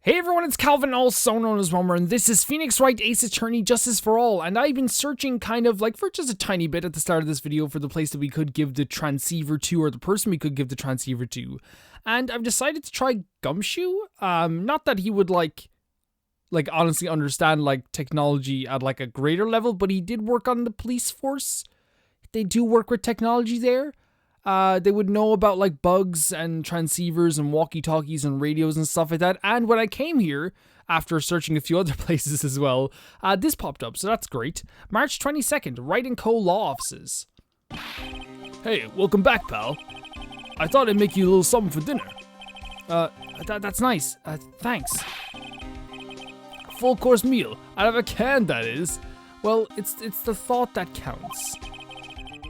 Hey everyone, it's Calvin, also known as Romer, and this is Phoenix Wright, Ace Attorney, Justice for All, and I've been searching kind of like for just a tiny bit at the start of this video for the place that we could give the transceiver to, or the person we could give the transceiver to, and I've decided to try Gumshoe. Not that he would like honestly understand like technology at like a greater level, but he did work on the police force. They do work with technology there. They would know about like bugs and transceivers and walkie-talkies and radios and stuff like that. And when I came here, after searching a few other places as well, this popped up, so that's great. March 22nd, Wright & Co. Law Offices. Hey, welcome back, pal. I thought I'd make you a little something for dinner. That's nice. Thanks. Full course meal. Out of a can, that is. Well, it's the thought that counts.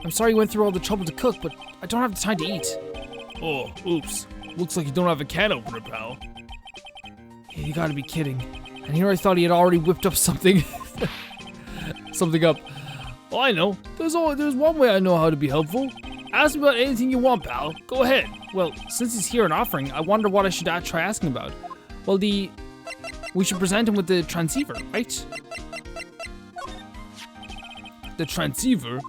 I'm sorry you went through all the trouble to cook, but I don't have the time to eat. Oh, oops. Looks like you don't have a can opener, pal. You gotta be kidding. And here I thought he had already whipped up something. Something up. Oh, I know. There's one way I know how to be helpful. Ask me about anything you want, pal. Go ahead. Well, since he's here and offering, I wonder what I should try asking about. Well, we should present him with the transceiver, right? The transceiver?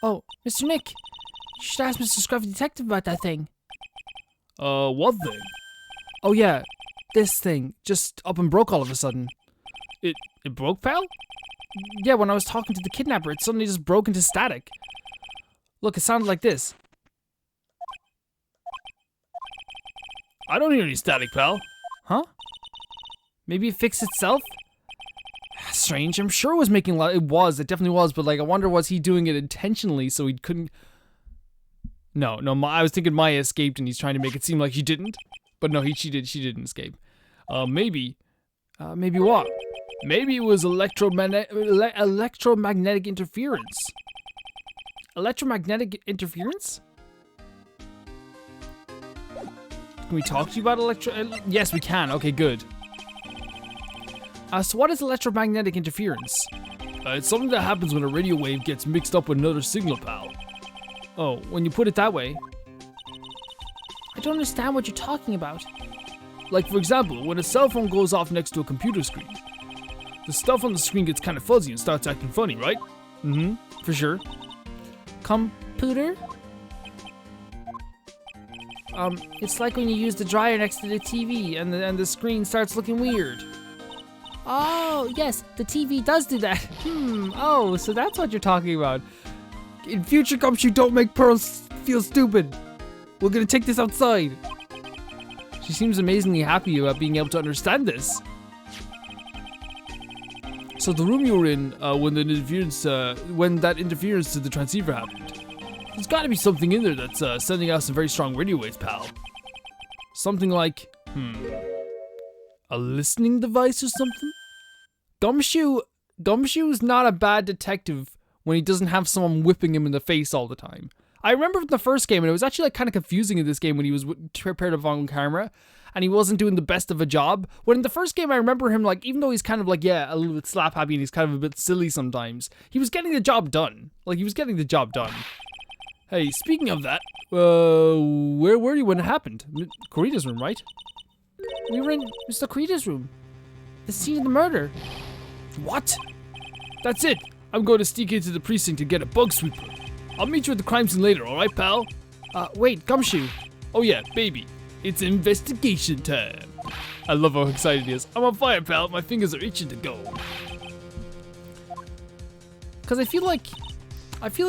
Oh, Mr. Nick, you should ask Mr. Scruffy Detective about that thing. What thing? Oh yeah, this thing just up and broke all of a sudden. It broke, pal? Yeah, when I was talking to the kidnapper, it suddenly just broke into static. Look, it sounded like this. I don't hear any static, pal. Huh? Maybe it fixed itself? Strange. I'm sure it was making it definitely was, but like I wonder, was he doing it intentionally so he couldn't? No, I was thinking Maya escaped and he's trying to make it seem like she didn't, but no, she didn't escape. Maybe what? Maybe it was electromagnetic interference. Electromagnetic interference? Can we talk to you about yes, we can. Okay, good. So what is electromagnetic interference? It's something that happens when a radio wave gets mixed up with another signal, pal. Oh, when you put it that way. I don't understand what you're talking about. Like, for example, when a cell phone goes off next to a computer screen. The stuff on the screen gets kind of fuzzy and starts acting funny, right? Mm-hmm, for sure. Computer? It's like when you use the dryer next to the TV and the screen starts looking weird. Oh, yes, the TV does do that. Oh, so that's what you're talking about. In future Gumshoe, don't make Pearl feel stupid. We're gonna take this outside. She seems amazingly happy about being able to understand this. So the room you were in when that interference to the transceiver happened. There's gotta be something in there that's sending out some very strong radio waves, pal. Something like, a listening device or something? Gumshoe's not a bad detective when he doesn't have someone whipping him in the face all the time. I remember from the first game, and it was actually like kind of confusing in this game when he was prepared to on camera, and he wasn't doing the best of a job. When in the first game, I remember him like, even though he's kind of like, yeah, a little bit slap happy and he's kind of a bit silly sometimes, he was getting the job done. Like, he was getting the job done. Hey, speaking of that, where were you when it happened? Corita's room, right? We were in Mr. Corita's room. The scene of the murder. What? That's it. I'm going to sneak into the precinct and get a bug sweeper. I'll meet you at the crime scene later, alright, pal? Wait, Gumshoe. Oh yeah, baby. It's investigation time. I love how excited he is. I'm on fire, pal. My fingers are itching to go. Because I feel like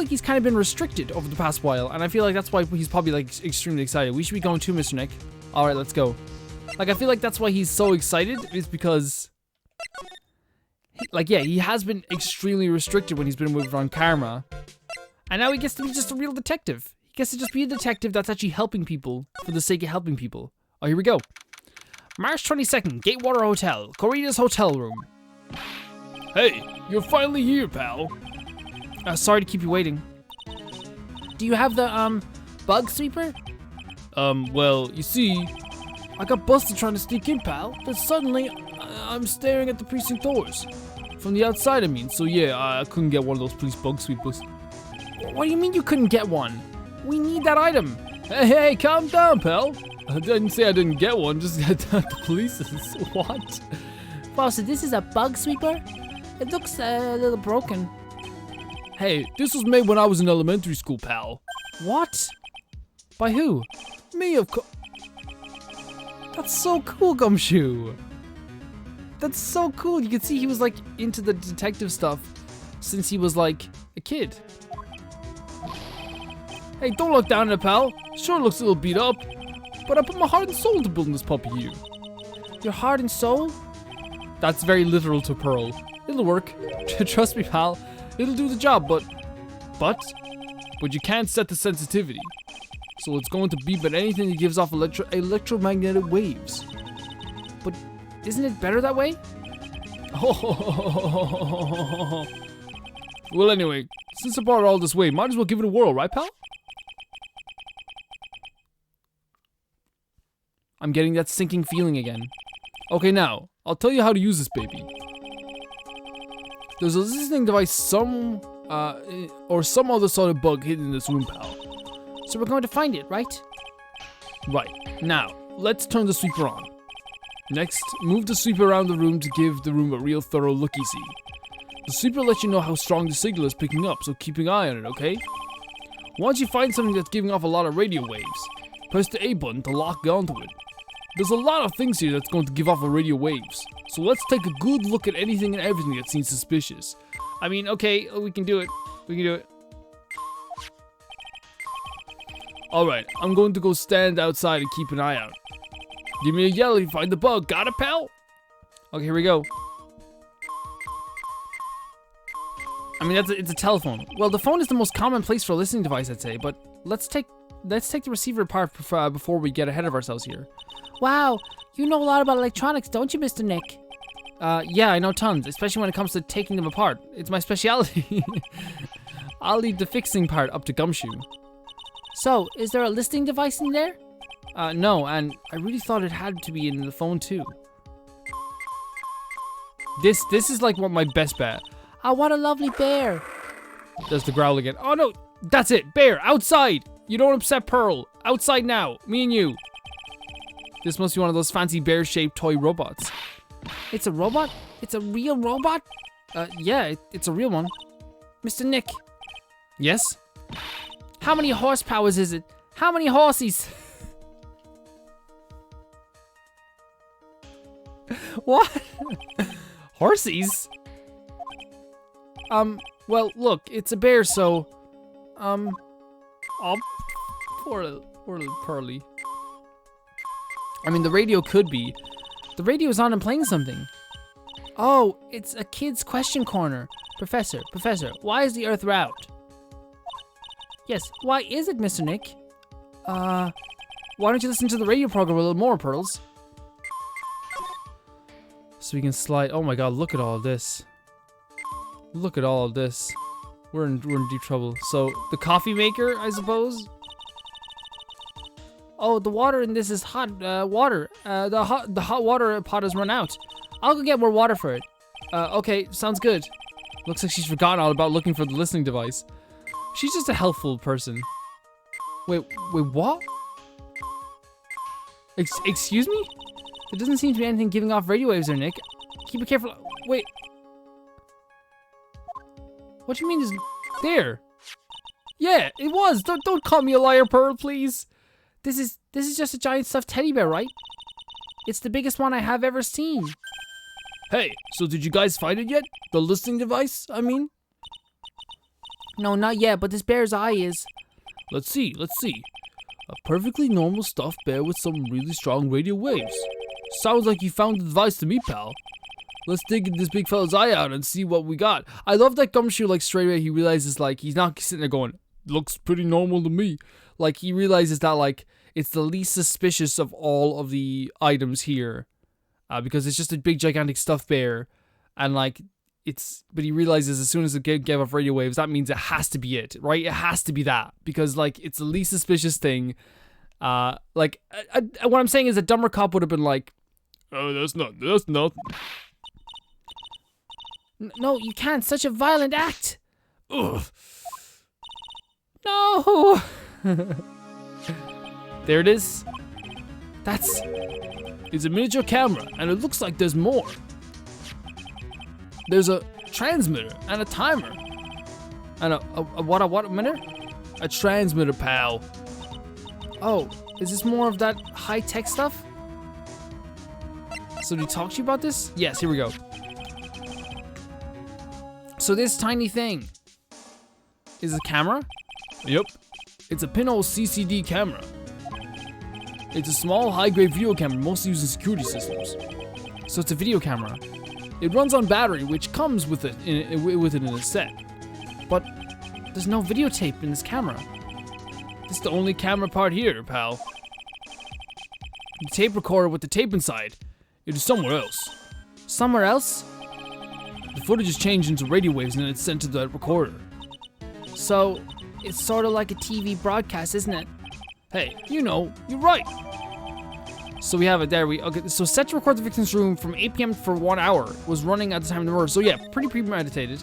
he's kind of been restricted over the past while, and I feel like that's why he's probably like extremely excited. We should be going too, Mr. Nick. Alright, let's go. Like, I feel like that's why he's so excited, is because, he has been extremely restricted when he's been moved on camera. And now he gets to be just a real detective. He gets to just be a detective that's actually helping people for the sake of helping people. Oh, here we go. March 22nd, Gatewater Hotel, Corita's hotel room. Hey, you're finally here, pal. Sorry to keep you waiting. Do you have the, bug sweeper? Well, you see, I got busted trying to sneak in, pal. Then suddenly, I'm staring at the precinct doors. From the outside, I mean. So yeah, I couldn't get one of those police bug sweepers. What do you mean you couldn't get one? We need that item. Hey, calm down, pal. I didn't say I didn't get one, just got the police's. What? Wow, so this is a bug sweeper? It looks a little broken. Hey, this was made when I was in elementary school, pal. What? By who? Me, of course. That's so cool, Gumshoe. That's so cool. You can see he was like into the detective stuff since he was like a kid. Hey, don't look down at it, pal. Sure looks a little beat up, but I put my heart and soul into building this puppy here. Your heart and soul? That's very literal to Pearl. It'll work. Trust me, pal. It'll do the job, but you can't set the sensitivity. So it's going to beep at anything that gives off electromagnetic waves. But isn't it better that way? Well, anyway, since I brought it all this way, might as well give it a whirl, right, pal? I'm getting that sinking feeling again. Okay, now, I'll tell you how to use this baby. There's a listening device, some other sort of bug hidden in this room, pal. So we're going to find it, right? Right. Now, let's turn the sweeper on. Next, move the sweeper around the room to give the room a real thorough looky-see. The sweeper lets you know how strong the signal is picking up, so keep an eye on it, okay? Once you find something that's giving off a lot of radio waves, press the A button to lock onto it. There's a lot of things here that's going to give off a radio waves, so let's take a good look at anything and everything that seems suspicious. I mean, okay, we can do it. We can do it. Alright, I'm going to go stand outside and keep an eye out. Give me a yell if you find the bug. Got it, pal? Okay, here we go. I mean, it's a telephone. Well, the phone is the most common place for a listening device, I'd say, but let's take the receiver apart before we get ahead of ourselves here. Wow, you know a lot about electronics, don't you, Mr. Nick? Yeah, I know tons, especially when it comes to taking them apart. It's my specialty. I'll leave the fixing part up to Gumshoe. So, is there a listening device in there? No, and I really thought it had to be in the phone too. This is like my best bet. Oh, what a lovely bear. There's the growl again. Oh no, that's it, bear, outside. You don't upset Pearl. Outside now, me and you. This must be one of those fancy bear-shaped toy robots. It's a robot? It's a real robot? Yeah, it's a real one. Mr. Nick. Yes? How many horsepowers is it? How many horsies? What? Horsies? Well, look, it's a bear, so, oh, poor little Pearly. I mean, the radio could be. The radio is on and playing something. Oh, it's a kid's question corner. Professor, why is the Earth round? Yes, why is it, Mr. Nick? Why don't you listen to the radio program a little more, Pearls? So we can slide. Oh my god, look at all of this. Look at all of this. We're in deep trouble. So, the coffee maker, I suppose? Oh, the water in this is hot water. The hot water pot has run out. I'll go get more water for it. Okay, sounds good. Looks like she's forgotten all about looking for the listening device. She's just a helpful person. Wait, what? Excuse me? There doesn't seem to be anything giving off radio waves there, Nick. Keep it careful. Wait. What do you mean is there? Yeah, it was. Don't call me a liar, Pearl, please. This is just a giant stuffed teddy bear, right? It's the biggest one I have ever seen. Hey, so did you guys find it yet? The listening device, I mean? No, not yet, but this bear's eye is. Let's see. A perfectly normal stuffed bear with some really strong radio waves. Sounds like you found the device to me, pal. Let's dig this big fella's eye out and see what we got. I love that Gumshoe, like, straight away he realizes, like, he's not sitting there going, looks pretty normal to me. Like, he realizes that, like, it's the least suspicious of all of the items here. Because it's just a big, gigantic stuffed bear. And, like, but he realizes as soon as it gave off radio waves, that means it has to be it, right? It has to be that. Because, like, it's the least suspicious thing. What I'm saying is a dumber cop would have been like, oh, that's nothing. No, you can't. Such a violent act. Ugh. No. There it is. It's a miniature camera, and it looks like there's more. There's a transmitter and a timer. And a what minute? A transmitter, pal. Oh, is this more of that high-tech stuff? So did he talk to you about this? Yes, here we go. So this tiny thing is a camera? Yep. It's a pinhole CCD camera. It's a small, high-grade video camera, mostly used in security systems. So it's a video camera. It runs on battery, which comes with it in a set. But there's no videotape in this camera. This is the only camera part here, pal. The tape recorder with the tape inside. It is somewhere else. Somewhere else? The footage is changed into radio waves and then it's sent to the recorder. So, it's sort of like a TV broadcast, isn't it? Hey, you know, you're right. So we have it there. Okay, so set to record the victim's room from 8 p.m. for 1 hour was running at the time of the murder. So yeah, pretty premeditated.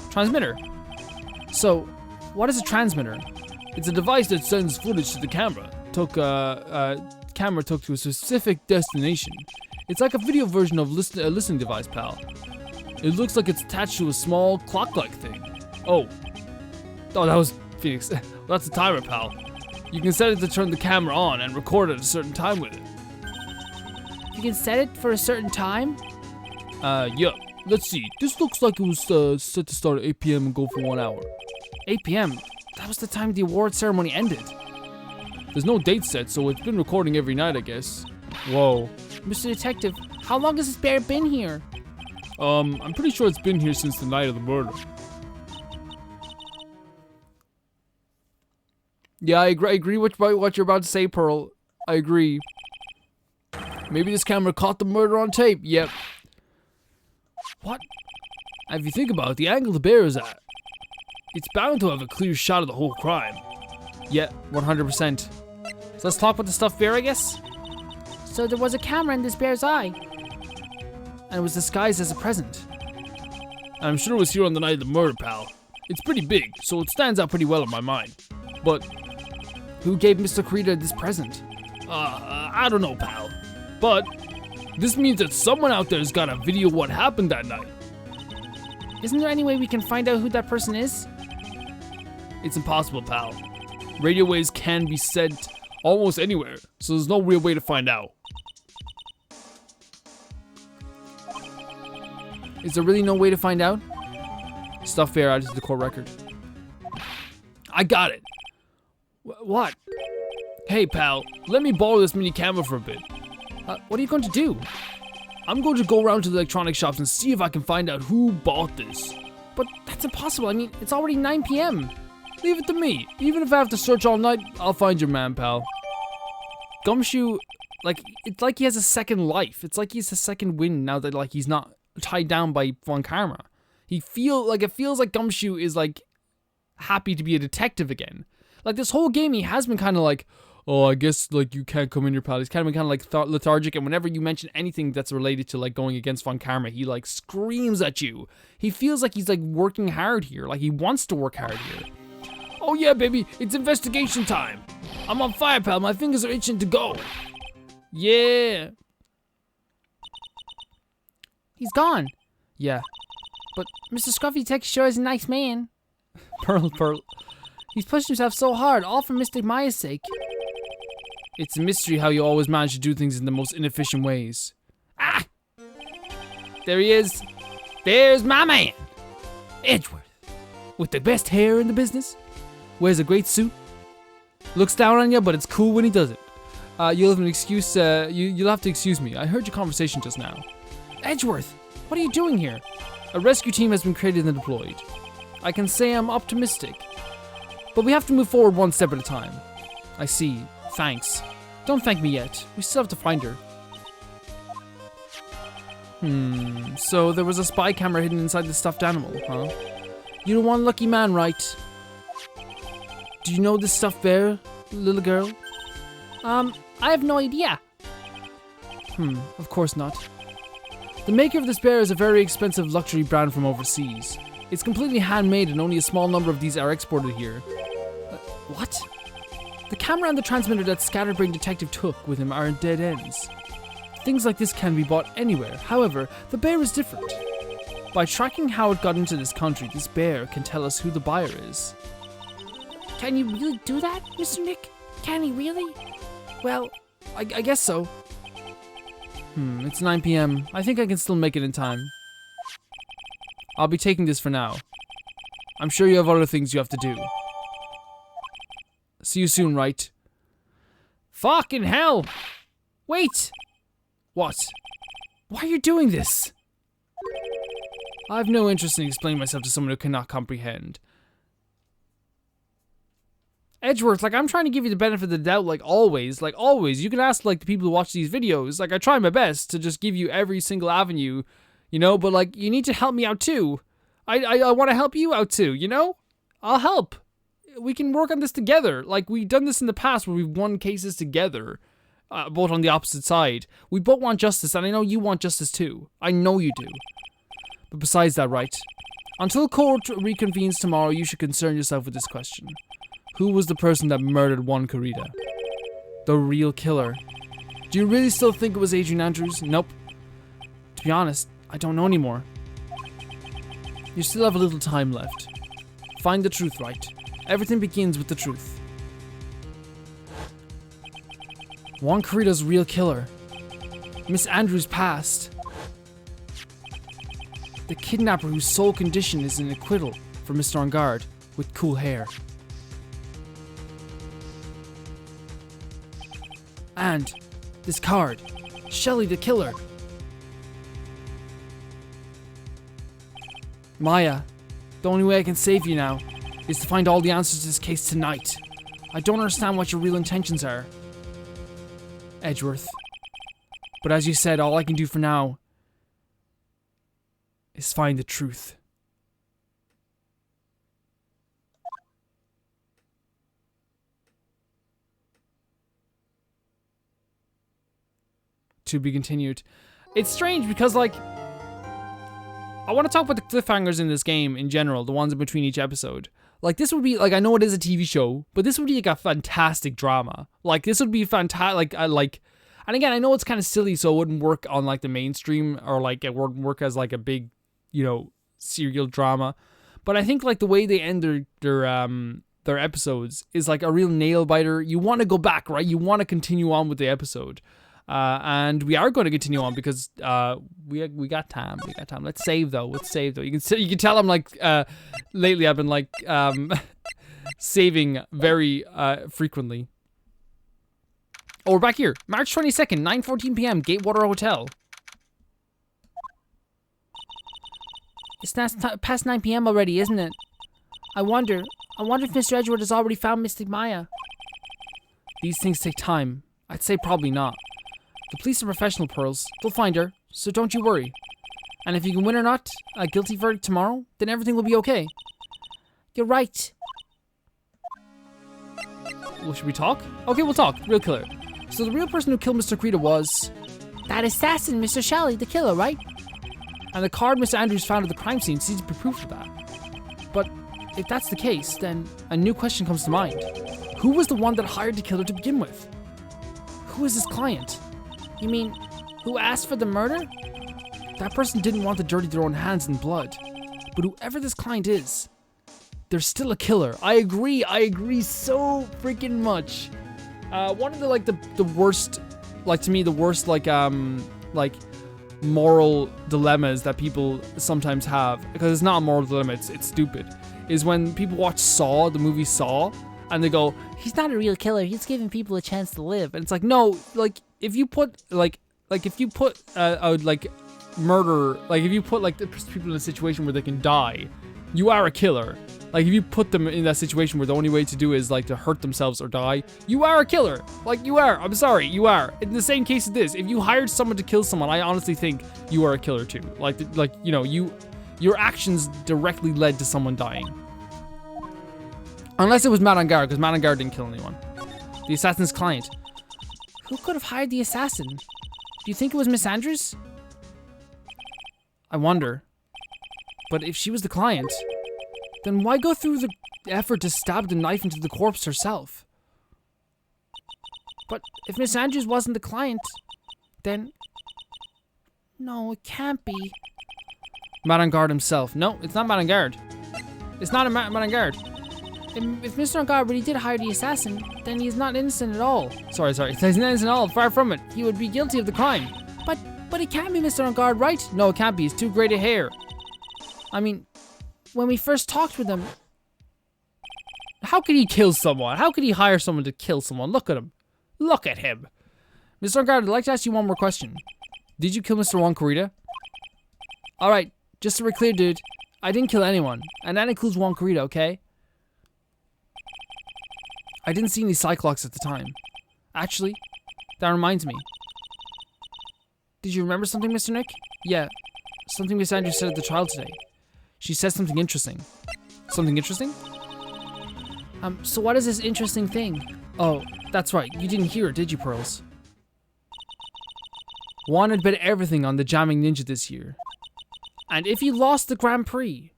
Transmitter. So, what is a transmitter? It's a device that sends footage to the camera. Camera took to a specific destination. It's like a video version of a listening device, pal. It looks like it's attached to a small clock-like thing. Oh, that was Phoenix. That's the timer, pal. You can set it to turn the camera on and record at a certain time with it. You can set it for a certain time? Yeah. Let's see. This looks like it was set to start at 8 p.m. and go for 1 hour. 8 p.m.? That was the time the award ceremony ended. There's no date set, so it's been recording every night, I guess. Whoa. Mr. Detective, how long has this bear been here? I'm pretty sure it's been here since the night of the murder. Yeah, I agree with what you're about to say, Pearl. I agree. Maybe this camera caught the murder on tape. Yep. What? If you think about it, the angle the bear is at, it's bound to have a clear shot of the whole crime. Yeah, 100%. So let's talk about the stuffed bear, I guess? So there was a camera in this bear's eye. And it was disguised as a present. I'm sure it was here on the night of the murder, pal. It's pretty big, so it stands out pretty well in my mind. But who gave Mr. Kurita this present? I don't know, pal. But this means that someone out there's got a video of what happened that night. Isn't there any way we can find out who that person is? It's impossible, pal. Radio waves can be sent almost anywhere, so there's no real way to find out. Is there really no way to find out? Stuff bear added to the court record. I got it. What? Hey, pal, let me borrow this mini camera for a bit. What are you going to do? I'm going to go around to the electronic shops and see if I can find out who bought this. But that's impossible. I mean, it's already 9 p.m. Leave it to me. Even if I have to search all night, I'll find your man, pal. Gumshoe, it's like he has a second life. It's like he has a second wind now that, he's not tied down by Von Karma. It feels like Gumshoe is, happy to be a detective again. This whole game, he has been kind of oh, I guess, you can't come in here, pal. He's kind of lethargic, and whenever you mention anything that's related to, going against Von Karma, he, screams at you. He feels like he's, working hard here. He wants to work hard here. Oh, yeah, baby, it's investigation time. I'm on fire, pal. My fingers are itching to go. Yeah. He's gone. Yeah. But Mr. Scruffy Tech sure is a nice man. Pearl. He's pushed himself so hard, all for Mr. Maya's sake. It's a mystery how you always manage to do things in the most inefficient ways. Ah! There he is. There's my man. Edgeworth. With the best hair in the business. Wears a great suit. Looks down on you, but it's cool when he does it. You'll have an excuse, you'll have to excuse me. I heard your conversation just now. Edgeworth, what are you doing here? A rescue team has been created and deployed. I can say I'm optimistic. But we have to move forward one step at a time. I see. Thanks. Don't thank me yet. We still have to find her. So there was a spy camera hidden inside the stuffed animal, huh? You're one lucky man, Wright. Do you know this stuffed bear, little girl? I have no idea. Of course not. The maker of this bear is a very expensive luxury brand from overseas. It's completely handmade and only a small number of these are exported here. What? The camera and the transmitter that Scatterbrain Detective took with him are dead ends. Things like this can be bought anywhere. However, the bear is different. By tracking how it got into this country, this bear can tell us who the buyer is. Can you really do that, Mr. Nick? Can he really? Well, I guess so. It's 9 p.m. I think I can still make it in time. I'll be taking this for now. I'm sure you have other things you have to do. See you soon, Wright. Fucking hell! Wait! What? Why are you doing this? I have no interest in explaining myself to someone who cannot comprehend. Edgeworth, like, I'm trying to give you the benefit of the doubt, like always. You can ask, like, the people who watch these videos. Like, I try my best to just give you every single avenue, you know, but, like, you need to help me out, too. I want to help you out, too, you know? I'll help. We can work on this together. Like, we've done this in the past where we've won cases together, both on the opposite side. We both want justice, and I know you want justice, too. I know you do. But besides that, Wright, until court reconvenes tomorrow, you should concern yourself with this question. Who was the person that murdered Juan Corrida? The real killer. Do you really still think it was Adrian Andrews? Nope. To be honest, I don't know anymore. You still have a little time left. Find the truth, Wright. Everything begins with the truth. Juan Corrida's real killer. Miss Andrews passed. The kidnapper whose sole condition is an acquittal for Mr. On Guard with cool hair. And this card. Shelley the killer. Maya, the only way I can save you now is to find all the answers to this case tonight. I don't understand what your real intentions are, Edgeworth. But as you said, all I can do for now is find the truth. To be continued. It's strange because, like, I want to talk about the cliffhangers in this game in general, the ones in between each episode. Like, this would be, like, I know it is a TV show, but this would be, like, a fantastic drama. Like, this would be fantastic, and again, I know it's kind of silly, so it wouldn't work on, like, the mainstream, or, like, it wouldn't work as, like, a big, you know, serial drama. But I think, like, the way they end their episodes is, like, a real nail-biter. You want to go back, right? You want to continue on with the episode. And we are going to continue on because we got time. Let's save though. You can tell I'm like lately I've been like saving very frequently. Oh, we're back here. March 22nd, 9:14 p.m. Gatewater Hotel. It's past 9 p.m. already, isn't it? I wonder if Mr. Edgeworth has already found Mystic Maya. These things take time. I'd say probably not. The police are professional, Pearls. They'll find her, so don't you worry. And if you can win or not, a guilty verdict tomorrow, then everything will be okay. You're right. Well, should we talk? Okay, we'll talk. Real killer. So the real person who killed Mr. Corrida was... that assassin, Mr. Shelley, the killer, right? And the card Mr. Andrews found at the crime scene seems to be proof of that. But if that's the case, then a new question comes to mind. Who was the one that hired the killer to begin with? Who is his client? You mean, who asked for the murder? That person didn't want to dirty their own hands in blood. But whoever this client is, they're still a killer. I agree so freaking much. One of the worst, like, to me, the worst, like moral dilemmas that people sometimes have, because it's not a moral dilemma, it's stupid, is when people watch Saw, the movie Saw, and they go, he's not a real killer, he's giving people a chance to live. And it's like, no, like, if you put like if you put murder, like if you put like the people in a situation where they can die, you are a killer. Like if you put them in that situation where the only way to do is like to hurt themselves or die, you are a killer. Like you are. I'm sorry, you are. In the same case as this, if you hired someone to kill someone, I honestly think you are a killer too. Like you know, your actions directly led to someone dying. Unless it was Matt on Guard, because Matt on Guard didn't kill anyone. The assassin's client. Who could have hired the assassin? Do you think it was Miss Andrews? I wonder. But if she was the client, then why go through the effort to stab the knife into the corpse herself? But if Miss Andrews wasn't the client, then... No, it can't be. Man Guard himself. No, it's not Man Guard. It's not a Man Guard. If Mr. Guard really did hire the assassin, then he's not innocent at all. Sorry. He's not innocent at all. Far from it. He would be guilty of the crime. But it can't be Mr. Guard, right? No, it can't be. It's too great a hair. I mean, when we first talked with him... How could he kill someone? How could he hire someone to kill someone? Look at him. Look at him. Mr. Guard, I'd like to ask you one more question. Did you kill Mr. Juan Corrida? Alright, just so we're clear, dude. I didn't kill anyone. And that includes Juan Corrida, okay? I didn't see any Cyclops at the time. Actually, that reminds me. Did you remember something, Mr. Nick? Yeah, something Miss Andrews said at the trial today. She said something interesting. Something interesting? So what is this interesting thing? Oh, that's right. You didn't hear it, did you, Pearls? Juan had bet everything on the jamming ninja this year. And if he lost the Grand Prix,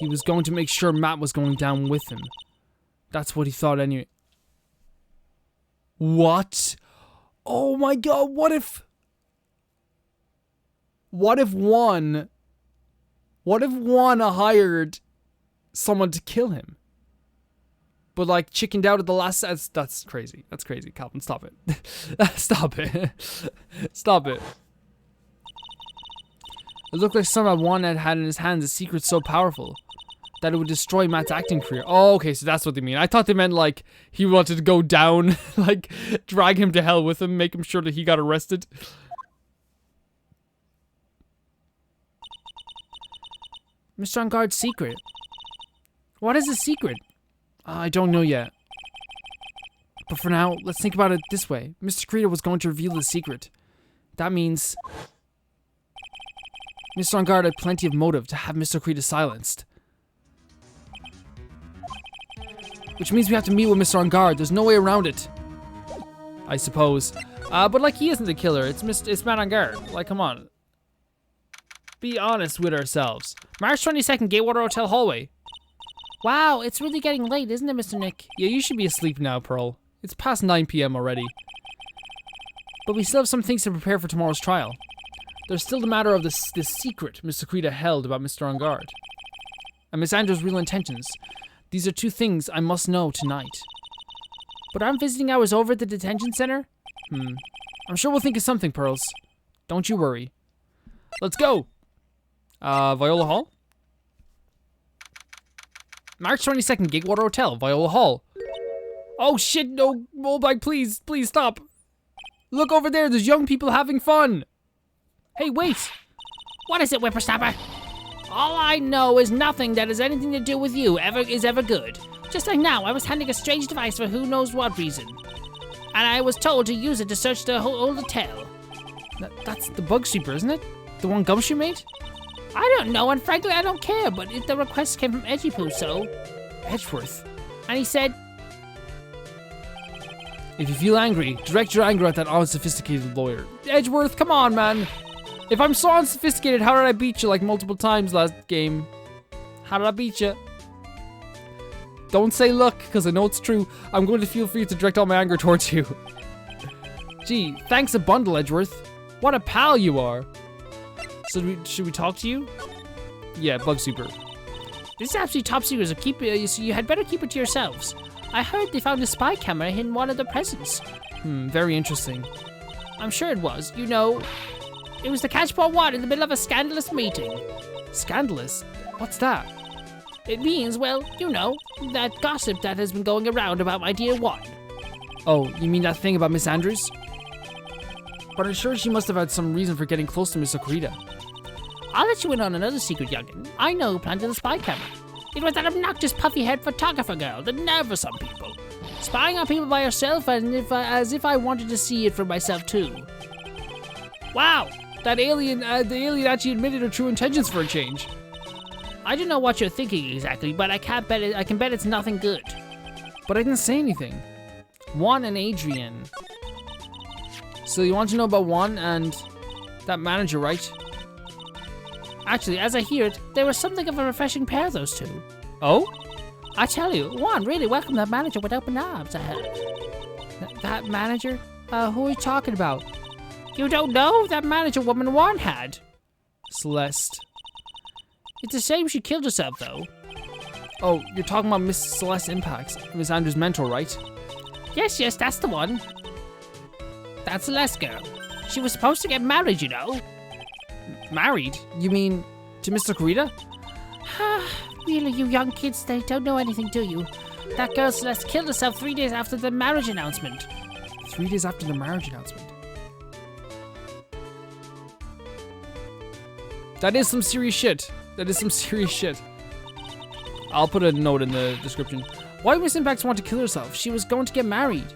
he was going to make sure Matt was going down with him. That's what he thought anyway. What? Oh my god, what if Juan hired someone to kill him? But like chickened out at the last... That's crazy. That's crazy. Calvin, stop it. Stop it. Stop it. It looked like somehow Juan had in his hands a secret so powerful that it would destroy Matt's acting career. Oh, okay, so that's what they mean. I thought they meant like he wanted to go down, like drag him to hell with him, make him sure that he got arrested. Mr. Guard's secret. What is the secret? I don't know yet. But for now, let's think about it this way. Mr. Corrida was going to reveal the secret. That means Mr. Guard had plenty of motive to have Mr. Corrida silenced. Which means we have to meet with Mr. Guard. There's no way around it. I suppose. But like he isn't the killer. It's Matt Guard. Like, come on. Be honest with ourselves. March 22nd, Gatewater Hotel hallway. Wow, it's really getting late, isn't it, Mr. Nick? Yeah, you should be asleep now, Pearl. It's past 9 p.m. already. But we still have some things to prepare for tomorrow's trial. There's still the matter of this secret Mr. Corrida held about Mr. Guard. And Miss Andrews' real intentions. These are two things I must know tonight. But aren't visiting hours over at the detention center? I'm sure we'll think of something, Pearls. Don't you worry. Let's go! Biola Hall? March 22nd, Gatewater Hotel, Biola Hall. Oh shit, no, Molbag, please stop. Look over there, there's young people having fun. Hey, wait. What is it, whippersnapper? All I know is nothing that has anything to do with you is ever good. Just like now, I was handing a strange device for who knows what reason. And I was told to use it to search the whole hotel. That's the bug sweeper, isn't it? The one Gumshoe made? I don't know, and frankly, I don't care, but the request came from Edgeworth, so... Edgeworth? And he said... If you feel angry, direct your anger at that unsophisticated lawyer. Edgeworth, come on, man! If I'm so unsophisticated, how did I beat you like multiple times last game? How did I beat you? Don't say look, because I know it's true. I'm going to feel free to direct all my anger towards you. Gee, thanks a bundle, Edgeworth. What a pal you are. So should we talk to you? Yeah, bug super. This is absolutely top secret, so you had better keep it to yourselves. I heard they found a spy camera in one of the presents. Very interesting. I'm sure it was. You know, it was the catchball one in the middle of a scandalous meeting. Scandalous? What's that? It means, well, you know, that gossip that has been going around about my dear one. Oh, you mean that thing about Miss Andrews? But I'm sure she must have had some reason for getting close to Mr. Corrida. I'll let you in on another secret, youngin. I know who planted the spy camera. It was that obnoxious puffy-haired photographer girl, the nerve of some people. Spying on people by herself as if I wanted to see it for myself too. Wow! The alien actually admitted her true intentions for a change. I don't know what you're thinking exactly, but I can bet it's nothing good. But I didn't say anything. Juan and Adrian. So you want to know about Juan and that manager, right? Actually, as I hear it, they were something of a refreshing pair, those two. Oh? I tell you, Juan really welcomed that manager with open arms, I heard. That manager? Who are you talking about? You don't know? That manager woman Juan had. Celeste. It's a shame she killed herself, though. Oh, you're talking about Miss Celeste Impacts, Miss Andrews' mentor, right? Yes, that's the one. That Celeste girl. She was supposed to get married, you know. Married? You mean to Mr. Kurita? Really, you young kids, they don't know anything, do you? That girl Celeste killed herself 3 days after the marriage announcement. 3 days after the marriage announcement? That is some serious shit. That is some serious shit. I'll put a note in the description. Why would Miss Impacts want to kill herself? She was going to get married.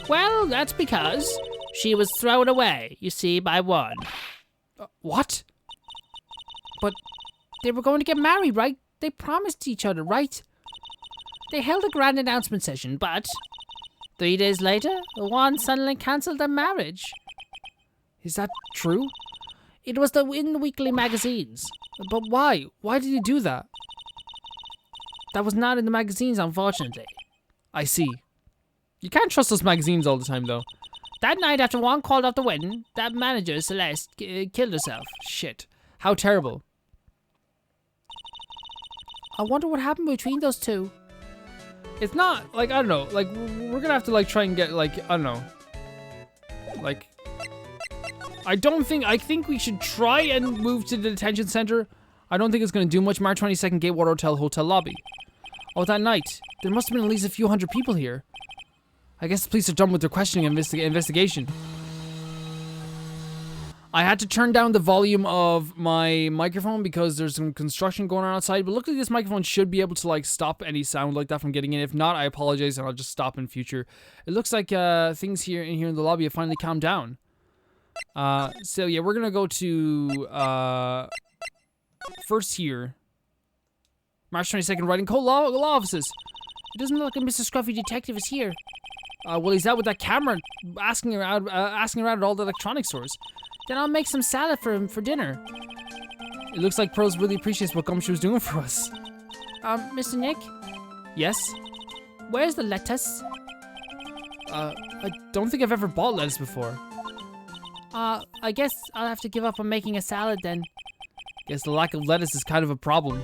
Well, that's because she was thrown away, you see, by Juan. What? But they were going to get married, right? They promised each other, right? They held a grand announcement session, but 3 days later, Juan suddenly cancelled their marriage. Is that true? It was in the weekly magazines. But why? Why did he do that? That was not in the magazines, unfortunately. I see. You can't trust those magazines all the time, though. That night after Juan called off the wedding, that manager, Celeste, killed herself. Shit. How terrible. I wonder what happened between those two. It's not, like, I don't know. Like, we're gonna have to, like, try and get, like, I don't know. Like, I think we should try and move to the detention center. I don't think it's gonna do much. March 22nd, Gatewater Hotel lobby. Oh, that night. There must have been at least a few hundred people here. I guess the police are done with their questioning investigation. I had to turn down the volume of my microphone because there's some construction going on outside, but luckily this microphone should be able to like stop any sound like that from getting in. If not, I apologize and I'll just stop in future. It looks like things here in the lobby have finally calmed down. So yeah, we're gonna go to first here. March 22nd, Wright and Co. law offices. It doesn't look like Mr. Scruffy Detective is here. Well, he's out with that camera, asking around at all the electronic stores. Then I'll make some salad for him for dinner. It looks like Pearls really appreciates what Gumshoe is doing for us. Mr. Nick? Yes? Where's the lettuce? I don't think I've ever bought lettuce before. I guess I'll have to give up on making a salad then. Guess the lack of lettuce is kind of a problem.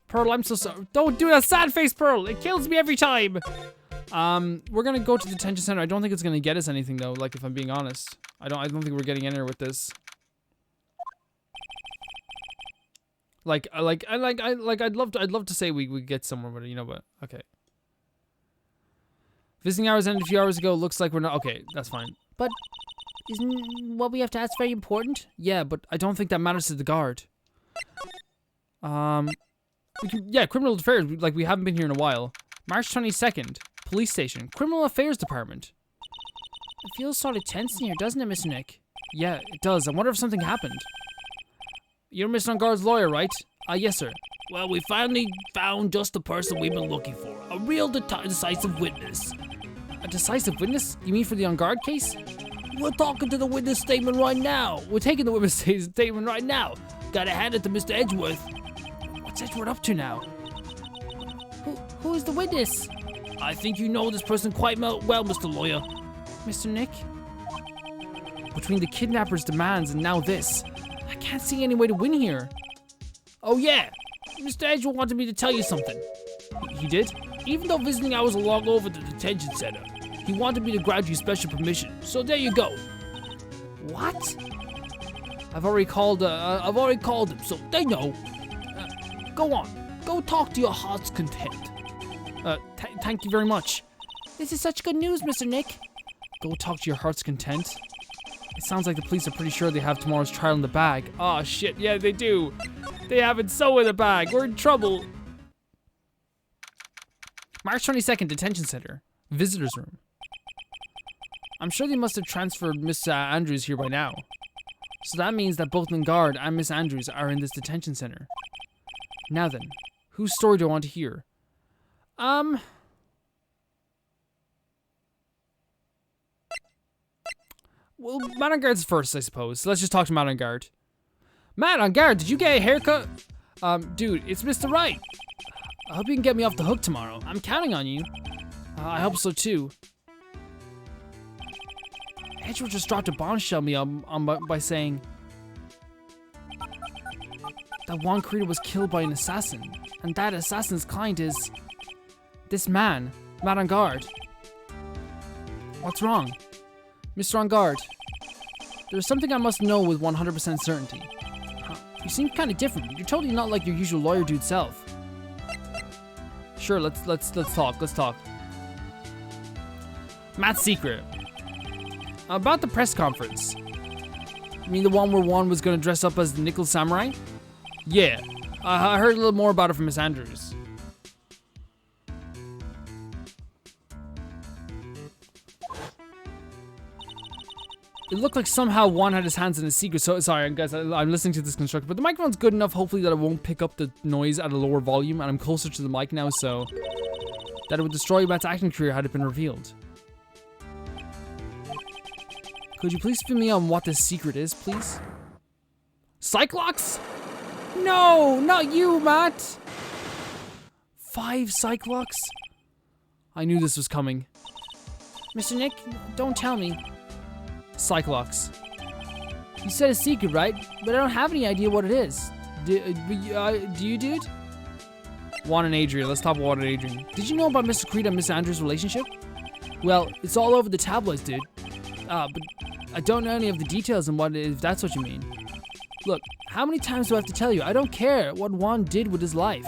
Pearl, I'm so sorry. Don't do that sad face, Pearl. It kills me every time. We're gonna go to the detention center. I don't think it's gonna get us anything though. Like, if I'm being honest, I don't think we're getting anywhere with this. I'd love to say we get somewhere, but you know what? Okay. Visiting hours ended a few hours ago. Looks like we're not. Okay, that's fine. But isn't what we have to ask very important? Yeah, but I don't think that matters to the guard. Yeah, criminal affairs. Like, we haven't been here in a while. March 22nd, police station, criminal affairs department. It feels sort of tense in here, doesn't it, Mr. Nick? Yeah, it does. I wonder if something happened. You're Mr. Unguard's lawyer, right? Yes, sir. Well, we finally found just the person we've been looking for. A real decisive witness. A decisive witness? You mean for the Unguard case? We're talking to the witness statement right now. We're taking the witness statement right now. Gotta hand it to Mr. Edgeworth. What's Edgeworth up to now? Who is the witness? I think you know this person quite well, Mr. Lawyer. Mr. Nick? Between the kidnapper's demands and now this, I can't see any way to win here. Oh yeah, Mr. Edgeworth wanted me to tell you something. He did? Even though visiting hours are long over the detention center, he wanted me to grant you special permission. So there you go. What? I've already called him, so they know. Go on. Go talk to your heart's content. Thank you very much. This is such good news, Mr. Nick. Go talk to your heart's content? It sounds like the police are pretty sure they have tomorrow's trial in the bag. Oh shit, yeah they do. They have it so in the bag. We're in trouble. March 22nd, detention center. Visitor's room. I'm sure they must have transferred Miss Andrews here by now. So that means that both Lingard and Miss Andrews are in this detention center. Now then, whose story do I want to hear? Well, Matt Unguard's first, I suppose. So let's just talk to Matt Unguard. Matt Unguard, did you get a haircut? Dude, it's Mr. Wright. I hope you can get me off the hook tomorrow. I'm counting on you. I hope so too. Edgeworth just dropped a bombshell me by saying that Juan Corita was killed by an assassin, and that assassin's client is this man, Matt on guard. What's wrong? Mr. On guard, there's something I must know with 100% certainty. You seem kind of different. You're totally not like your usual lawyer dude self. Sure, let's talk. Let's talk. Matt's secret. About the press conference. You mean the one where Juan was gonna dress up as the Nickel Samurai? Yeah, I heard a little more about it from Miss Andrews. It looked like somehow Juan had his hands in his secret. So sorry, guys, I'm listening to this construction, but the microphone's good enough, hopefully, that it won't pick up the noise at a lower volume, and I'm closer to the mic now, so that it would destroy Matt's acting career had it been revealed. Could you please fill me on what this secret is, please? Cyclops? No, not you, Matt. 5 Cyclops? I knew this was coming. Mr. Nick, don't tell me. Cyclops. You said a secret, right? But I don't have any idea what it is. Do you, dude? Juan and Adrian. Let's talk about Juan and Adrian. Did you know about Mr. Corita and Miss Andrews' relationship? Well, it's all over the tabloids, dude. But I don't know any of the details and if that's what you mean. Look, how many times do I have to tell you? I don't care what Juan did with his life.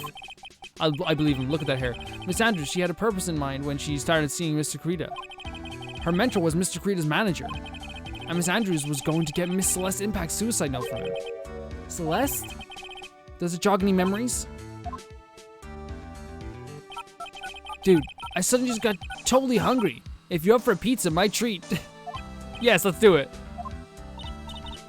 I believe him. Look at that hair. Miss Andrews, she had a purpose in mind when she started seeing Mr. Corita. Her mentor was Mr. Corita's manager. And Miss Andrews was going to get Miss Celeste Impact's suicide note from her. Celeste? Does it jog any memories? Dude, I suddenly just got totally hungry. If you're up for a pizza, my treat. Yes, let's do it.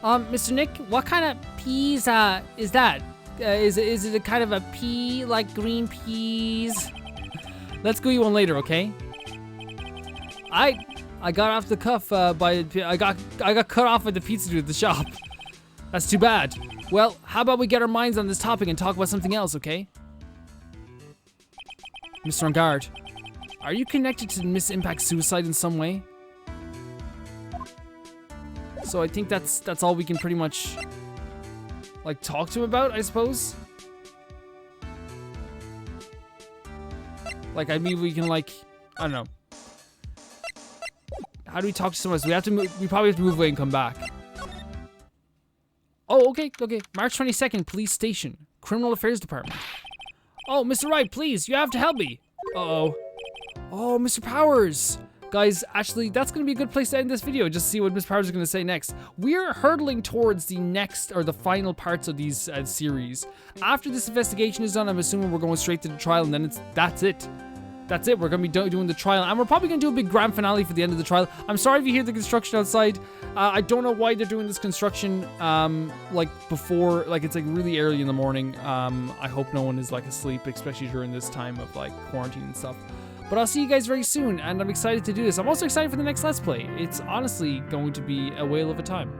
Mr. Nick, what kind of peas, is that? Is it a kind of a pea, like green peas? Let's go eat one later, okay? I got off the cuff I got cut off at the pizza dude at the shop. That's too bad. Well, how about we get our minds on this topic and talk about something else, okay? Mr. On guard, are you connected to Miss Impact's suicide in some way? So I think that's all we can pretty much like talk to him about, I suppose. Like, I mean, we can like, I don't know. How do we talk to someone else? We have to move, we probably have to move away and come back. Oh, okay. March 22nd, police station, criminal affairs department. Oh, Mr. Wright, please, you have to help me. Uh-oh. Oh, Mr. Powers. Guys, actually, that's going to be a good place to end this video, just to see what Miss Powers is going to say next. We're hurtling towards the next, or the final parts of these series. After this investigation is done, I'm assuming we're going straight to the trial, and then that's it. That's it. We're going to be doing the trial, and we're probably going to do a big grand finale for the end of the trial. I'm sorry if you hear the construction outside. I don't know why they're doing this construction, like, before, like, it's, like, really early in the morning. I hope no one is, like, asleep, especially during this time of, like, quarantine and stuff. But I'll see you guys very soon, and I'm excited to do this. I'm also excited for the next Let's Play. It's honestly going to be a whale of a time.